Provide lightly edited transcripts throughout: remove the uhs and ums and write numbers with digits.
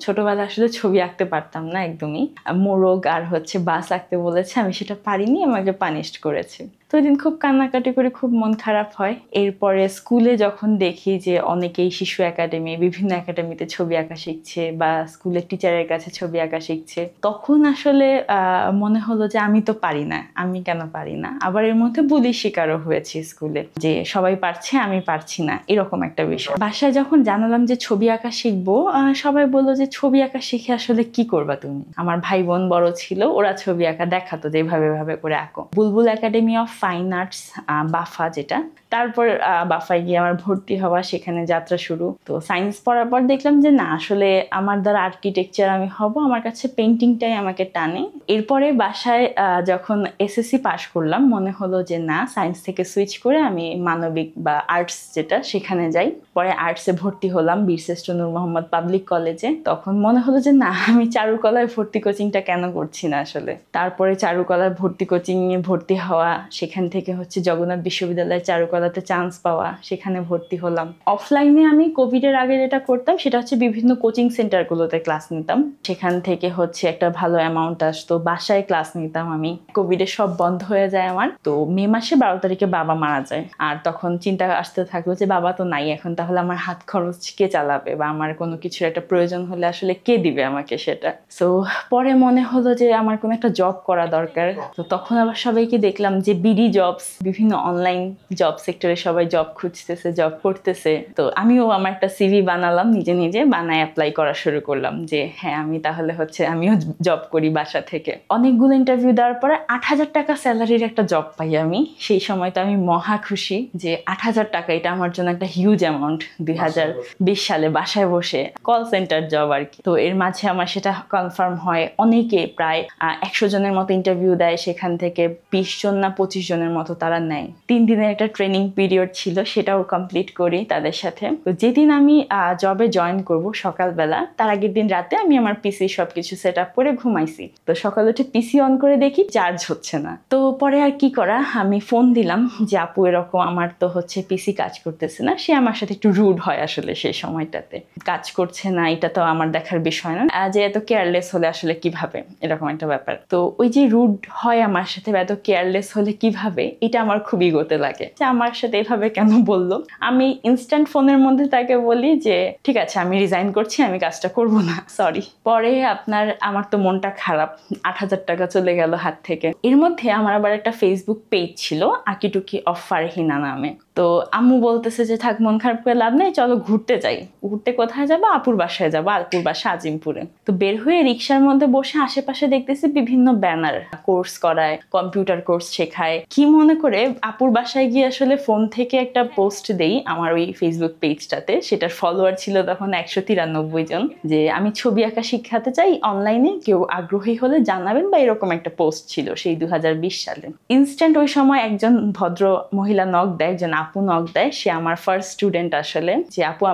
ছোটবেলায় আসলে ছবি আঁকতে পারতাম না একদমই। মোরগ আর হচ্ছে বাস আঁকতে বলেছে, আমি সেটা পারিনি, আমাকে পানিশড করেছে। তো ওই দিন খুব কান্নাকাটি করে খুব মন খারাপ হয়। এরপরে স্কুলে যখন দেখি যে অনেকেই শিশু একাডেমি, বিভিন্ন একাডেমিতে ছবি আঁকা শিখছে বা স্কুলের টিচারের কাছে ছবি আঁকা শিখছে, তখন আসলে মনে হলো যে আমি তো পারি না, আমি কেন পারি না। আবার এর মধ্যে বুলি শিকারও হয়েছে স্কুলে, যে সবাই পারছে আমি পারছি না, এরকম একটা বিষয়। বাসায় যখন জানালাম যে ছবি আঁকা শিখবো, সবাই বললো যে ছবি আঁকা শিখে আসলে কি করবা তুমি। আমার ভাই বোন বড় ছিল, ওরা ছবি আঁকা দেখাতো যে এভাবে করে আঁকো। বুলবুল একাডেমি অফ ফাইন আর্টস, বাফা যেটা, তারপর বাফায় গিয়ে আমার ভর্তি হওয়া, সেখানে যাত্রা শুরু। তো সায়েন্স পড়ার পর দেখলাম যে না, আসলে আমার দ্বারা আর্কিটেকচার আমি হব, আমার কাছে পেন্টিংটাই আমাকে টানে। এরপরে বাসায় যখন এসএসসি পাশ করলাম, মনে হলো যে না, সায়েন্স থেকে সুইচ করে আমি মানবিক বা আর্টস যেটা সেখানে যাই। পরে আর্টসে ভর্তি হলাম বীরশ্রেষ্ঠ নূর মোহাম্মদ পাবলিক কলেজে। তখন মনে হলো যে না, আমি চারুকলায় ভর্তি কোচিংটা কেন করছি না আসলে। তারপরে চারুকলায় ভর্তি কোচিং নিয়ে ভর্তি হওয়া, সেখান থেকে হচ্ছে জগন্নাথ বিশ্ববিদ্যালয়ে চারুকলাতে চান্স পাওয়া, সেখানে ভর্তি হলাম। অফলাইনে আমি কোভিডের আগে যেটা করতাম সেটা হচ্ছে বিভিন্ন কোচিং সেন্টারগুলোতে ক্লাস নিতাম, সেখান থেকে হচ্ছে একটা ভালো অ্যামাউন্ট আসতো। বাসায় ক্লাস নিতাম আমি, কোভিডে সব বন্ধ হয়ে যায় আমার। তো মে মাসে 12 তারিখে বাবা মারা যায়, আর তখন চিন্তা আসতে থাকলো যে বাবা তো নাই এখন, তাহলে আমার হাত খরচ কে চালাবে, বা আমার কোনো কিছুর একটা প্রয়োজন হলে আসলে কে দিবে আমাকে সেটা। সো পরে মনে হলো যে আমার কোনো একটা জব করা দরকার। তো তখন আবার সবাইকে দেখলাম যে বিডি জবস, বিভিন্ন অনলাইন জব সেক্টরে সবাই জব খুঁজতেছে, জব করতেছে। তো আমিও আমার একটা সিভি বানালাম, নিজে নিজে বানায় অ্যাপ্লাই করা শুরু করলাম যে হ্যাঁ, আমি তাহলে হচ্ছে আমিও জব করি বাসা থেকে। অনেকগুলো ইন্টারভিউ দেওয়ার পরে 8,000 টাকা স্যালারির একটা জব পাই আমি। সেই সময় তো আমি মহা খুশি যে 8,000 টাকা, এটা আমার জন্য একটা হিউজ অ্যামাউন্ট। 2020 সালে বাসায় বসে কল সেন্টার জব আর কি। তো এর মাঝে আমার সেটা কনফার্ম হয়। অনেকে প্রায় 100 জনের মতো ইন্টারভিউ দেয়, সেখান থেকে 20 জন না 25 জনের মতো তারা নেয়। 3 দিনের একটা ট্রেনিং পিরিয়ড ছিল, সেটাও কমপ্লিট করি তাদের সাথে। তো যেদিন আমি জবে জয়েন করব সকালবেলা, তার আগের দিন রাতে আমি আমার পিসি সবকিছু সেট আপ করে ঘুমাইছি। তো সকালে উঠে পিসি অন করে দেখি চার্জ হচ্ছে না। তো পরে আর কি করা, আমি ফোন দিলাম যে আপু এরকম আমার তো হচ্ছে পিসি কাজ করতেছে না। সে আমার সাথে একটু রুড হয় আসলে সেই সময়টাতে, কাজ করছে না এটা তো আমার দেখার বিষয় না, যে এত কেয়ারলেস হলে আসলে কিভাবে, এরকম একটা ব্যাপার। তো ওই যে রুড হয় আমার সাথে, এত কেয়ারলেস হলে কিভাবে, এটা আমার খুব ইগোতে লাগে যে আমার সাথে এভাবে কেন বললো। আমি ইনস্ট্যান্ট ফোনের মধ্যে তাকে বলি যে ঠিক আছে, আমি রিজাইন করছি, আমি কাজটা করব না, সরি। পরে আমার তো মনটা খারাপ, 8,000 টাকা চলে গেল হাত থেকে। এর মধ্যে আমার আবার একটা ফেসবুক পেজ ছিল, আকিটুকি অফ ফারহিনা নামে। তো আম্মু বলতেছে যে থাক, মন খারাপ করে লাভ নেই, চলো ঘুরতে যাই। ঘুরতে কোথায় যাবো? আপুর বাসায় যাবো, আপুর বাসা আজিমপুরে। তো বের হয়ে রিক্সার মধ্যে বসে আশেপাশে দেখতেছি বিভিন্ন ব্যানার, কোর্স করায়, কম্পিউটার কোর্স শেখায়। কি মনে করে আপুর বাসায় গিয়ে আসলে ফোন থেকে একটা পোস্ট দেই আমার ওই ফেসবুক পেজটাতে। সেটার ফলোয়ার ছিল তখন 193 জন, যে আমি ছবি আঁকা শিখাতে চাই অনলাইনে, কেউ আগ্রহী হলে জানাবেন, বা এরকম একটা পোস্ট ছিল সেই 2020 সালে। ইনস্ট্যান্ট ওই সময় একজন ভদ্র মহিলা নক দেয়, একজন আপু নক দেয়। সে আমার ফার্স্ট স্টুডেন্ট আসলে, যে আপু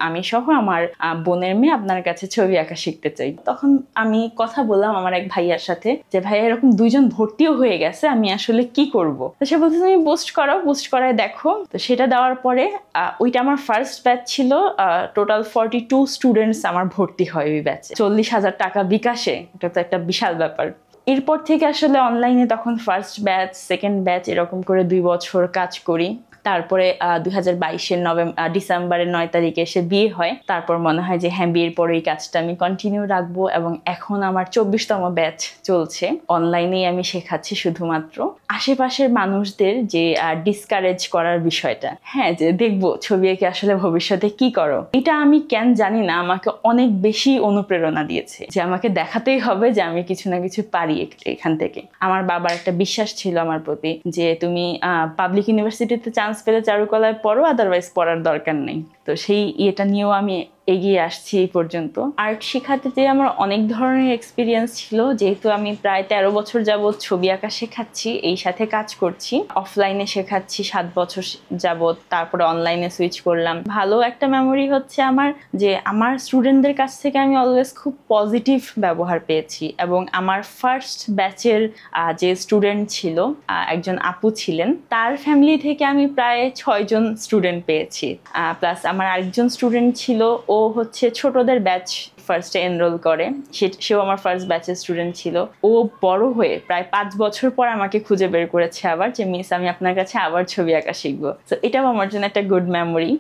আমি সহ আমার বোনের মেয়ে আপনার কাছে ছবি আঁকা শিখতে চাই। তখন আমি কথা বললাম আমার এক ভাইয়ার সাথে যে ভাইয়া এরকম 2 জন ভর্তিও হয়ে গেছে, আমি আসলে কি করব। তো সে বলছে তুমি পোস্ট করো, পোস্ট করায় দেখো। তো সেটা দেওয়ার পরে ওইটা আমার ফার্স্ট ব্যাচ ছিল। টোটাল 42 স্টুডেন্টস আমার ভর্তি হয় ওই ব্যাচে। 40,000 টাকা বিকাশে, এটা তো একটা বিশাল ব্যাপার। এরপর থেকে আসলে অনলাইনে তখন ফার্স্ট ব্যাচ, সেকেন্ড ব্যাচ, এরকম করে 2 বছর কাজ করি। তারপরে 2022-এর ডিসেম্বরের 9 তারিখে এসে বিয়ে হয়। তারপর মনে হয় যে হ্যাঁ, বিয়ের পরে এই কাজটা আমি কন্টিনিউ রাখবো, এবং এখন আমার 24তম ব্যাচ চলছে। অনলাইনেই আমি শেখাচ্ছি শুধুমাত্র। আশেপাশের মানুষদের যে ডিসকারেজ করার বিষয়টা, হ্যাঁ, যে দেখবো ছবি এঁকে আসলে ভবিষ্যতে কি করো, এটা আমি কেন জানি না আমাকে অনেক বেশি অনুপ্রেরণা দিয়েছে, যে আমাকে দেখাতেই হবে যে আমি কিছু না কিছু পারি এখান থেকে। আমার বাবার একটা বিশ্বাস ছিল আমার প্রতি, যে তুমি পাবলিক ইউনিভার্সিটিতে চান্স পেলে চারুকলায় পড়ো, আদারওয়াইজ পড়ার দরকার নেই। তো সেই ইয়েটা নিয়েও আমি এগিয়ে আসছি এই পর্যন্ত। আর্ট শেখাতে যে আমার অনেক ধরনের এক্সপিরিয়েন্স ছিল, যেহেতু আমি প্রায় 13 বছর যাবৎ ছবি আঁকা শেখাচ্ছি, এই সাথে কাজ করছি। অফলাইনে শেখাচ্ছি 7 বছর যাবৎ, তারপরে অনলাইনে সুইচ করলাম। ভালো একটা মেমোরি হচ্ছে আমার, যে আমার স্টুডেন্টদের কাছ থেকে আমি অলওয়েজ খুব পজিটিভ ব্যবহার পেয়েছি। এবং আমার ফার্স্ট ব্যাচের যে স্টুডেন্ট ছিল, একজন আপু ছিলেন, তার ফ্যামিলি থেকে আমি প্রায় 6 জন স্টুডেন্ট পেয়েছি। প্লাস আমার আরেকজন স্টুডেন্ট ছিল, ও হচ্ছে ছোটদের ব্যাচ ফার্স্টে এনরোল করে, সেও আমার ফার্স্ট ব্যাচের স্টুডেন্ট ছিল। ও বড় হয়ে প্রায় 5 বছর পর আমাকে খুঁজে বের করেছে আবার, যে মিস আমি আপনার কাছে আবার ছবি আঁকা শিখবো। তো এটাও আমার জন্য একটা গুড মেমোরি।